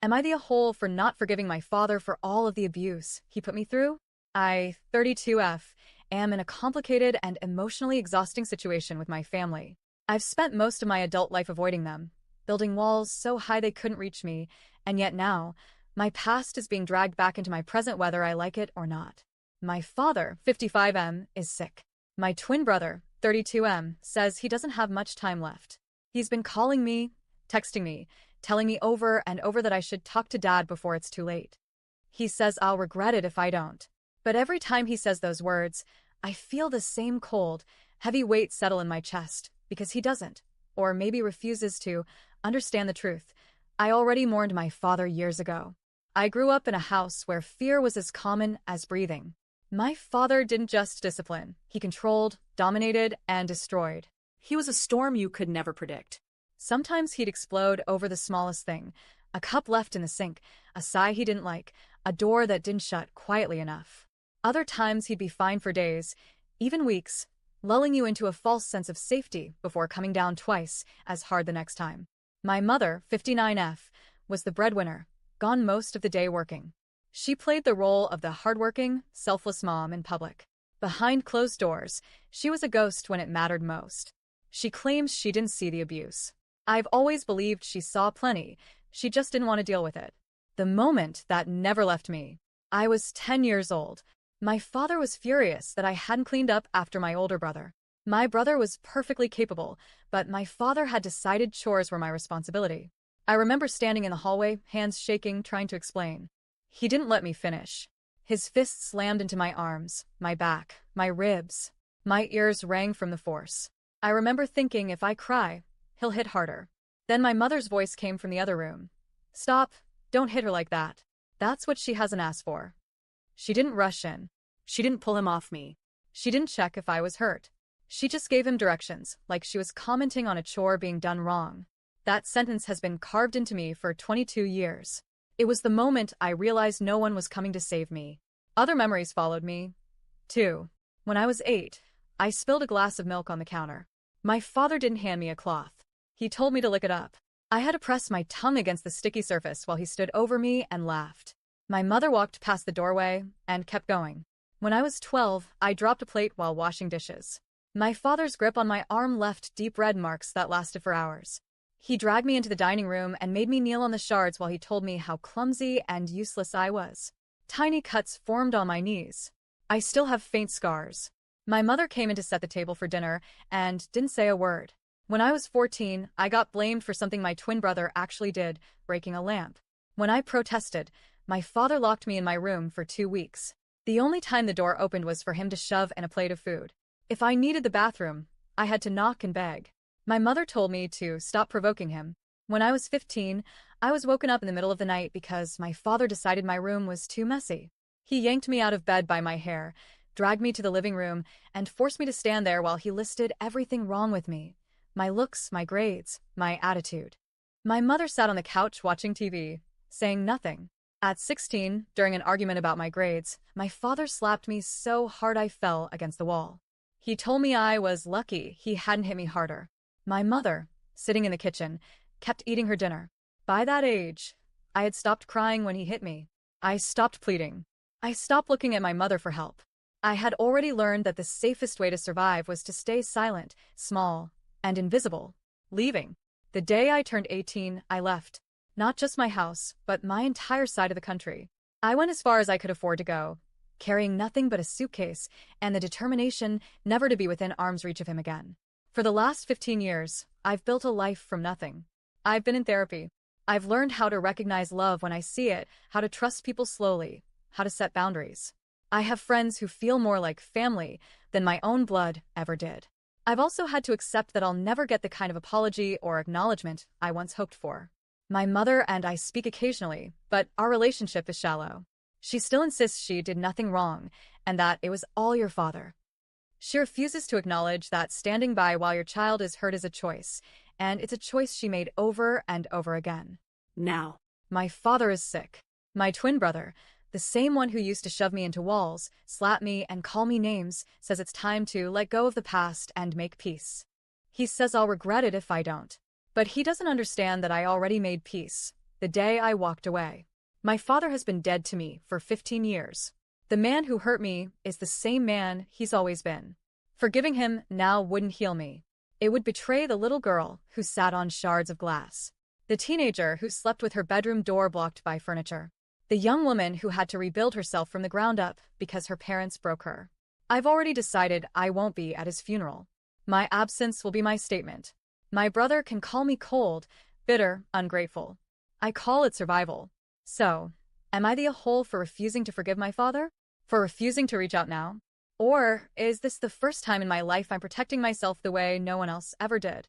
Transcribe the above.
Am I the a-hole for not forgiving my father for all of the abuse he put me through? I, 32F, am in a complicated and emotionally exhausting situation with my family. I've spent most of my adult life avoiding them, building walls so high they couldn't reach me, and yet now, my past is being dragged back into my present whether I like it or not. My father, 55M, is sick. My twin brother, 32M, says he doesn't have much time left. He's been calling me, texting me, telling me over and over that I should talk to Dad before it's too late. He says I'll regret it if I don't. But every time he says those words, I feel the same cold, heavy weight settle in my chest, because he doesn't, or maybe refuses to, understand the truth. I already mourned my father years ago. I grew up in a house where fear was as common as breathing. My father didn't just discipline, he controlled, dominated, and destroyed. He was a storm you could never predict. Sometimes he'd explode over the smallest thing, a cup left in the sink, a sigh he didn't like, a door that didn't shut quietly enough. Other times he'd be fine for days, even weeks, lulling you into a false sense of safety before coming down twice as hard the next time. My mother, 59F, was the breadwinner, gone most of the day working. She played the role of the hardworking, selfless mom in public. Behind closed doors, she was a ghost when it mattered most. She claims she didn't see the abuse. I've always believed she saw plenty, she just didn't want to deal with it. The moment that never left me. I was 10 years old. My father was furious that I hadn't cleaned up after my older brother. My brother was perfectly capable, but my father had decided chores were my responsibility. I remember standing in the hallway, hands shaking, trying to explain. He didn't let me finish. His fists slammed into my arms, my back, my ribs. My ears rang from the force. I remember thinking if I cry, he'll hit harder. Then my mother's voice came from the other room. Stop, don't hit her like that. That's what she hasn't asked for. She didn't rush in. She didn't pull him off me. She didn't check if I was hurt. She just gave him directions, like she was commenting on a chore being done wrong. That sentence has been carved into me for 22 years. It was the moment I realized no one was coming to save me. Other memories followed me, too. When I was 8, I spilled a glass of milk on the counter. My father didn't hand me a cloth. He told me to lick it up. I had to press my tongue against the sticky surface while he stood over me and laughed. My mother walked past the doorway and kept going. When I was 12, I dropped a plate while washing dishes. My father's grip on my arm left deep red marks that lasted for hours. He dragged me into the dining room and made me kneel on the shards while he told me how clumsy and useless I was. Tiny cuts formed on my knees. I still have faint scars. My mother came in to set the table for dinner and didn't say a word. When I was 14, I got blamed for something my twin brother actually did, breaking a lamp. When I protested, my father locked me in my room for 2 weeks. The only time the door opened was for him to shove in a plate of food. If I needed the bathroom, I had to knock and beg. My mother told me to stop provoking him. When I was 15, I was woken up in the middle of the night because my father decided my room was too messy. He yanked me out of bed by my hair, dragged me to the living room, and forced me to stand there while he listed everything wrong with me. My looks, my grades, my attitude. My mother sat on the couch watching TV, saying nothing. At 16, during an argument about my grades, my father slapped me so hard I fell against the wall. He told me I was lucky he hadn't hit me harder. My mother, sitting in the kitchen, kept eating her dinner. By that age, I had stopped crying when he hit me. I stopped pleading. I stopped looking at my mother for help. I had already learned that the safest way to survive was to stay silent, small, and invisible. Leaving. The day I turned 18, I left. Not just my house, but my entire side of the country. I went as far as I could afford to go, carrying nothing but a suitcase and the determination never to be within arm's reach of him again. For the last 15 years, I've built a life from nothing. I've been in therapy. I've learned how to recognize love when I see it, how to trust people slowly, how to set boundaries. I have friends who feel more like family than my own blood ever did. I've also had to accept that I'll never get the kind of apology or acknowledgement I once hoped for. My mother and I speak occasionally, but our relationship is shallow. She still insists she did nothing wrong and that it was all your father. She refuses to acknowledge that standing by while your child is hurt is a choice, and it's a choice she made over and over again. Now. My father is sick. My twin brother, the same one who used to shove me into walls, slap me, and call me names, says it's time to let go of the past and make peace. He says I'll regret it if I don't. But he doesn't understand that I already made peace, the day I walked away. My father has been dead to me for 15 years. The man who hurt me is the same man he's always been. Forgiving him now wouldn't heal me. It would betray the little girl who sat on shards of glass, the teenager who slept with her bedroom door blocked by furniture, the young woman who had to rebuild herself from the ground up because her parents broke her. I've already decided I won't be at his funeral. My absence will be my statement. My brother can call me cold, bitter, ungrateful. I call it survival. So, am I the a-hole for refusing to forgive my father? For refusing to reach out now? Or is this the first time in my life I'm protecting myself the way no one else ever did?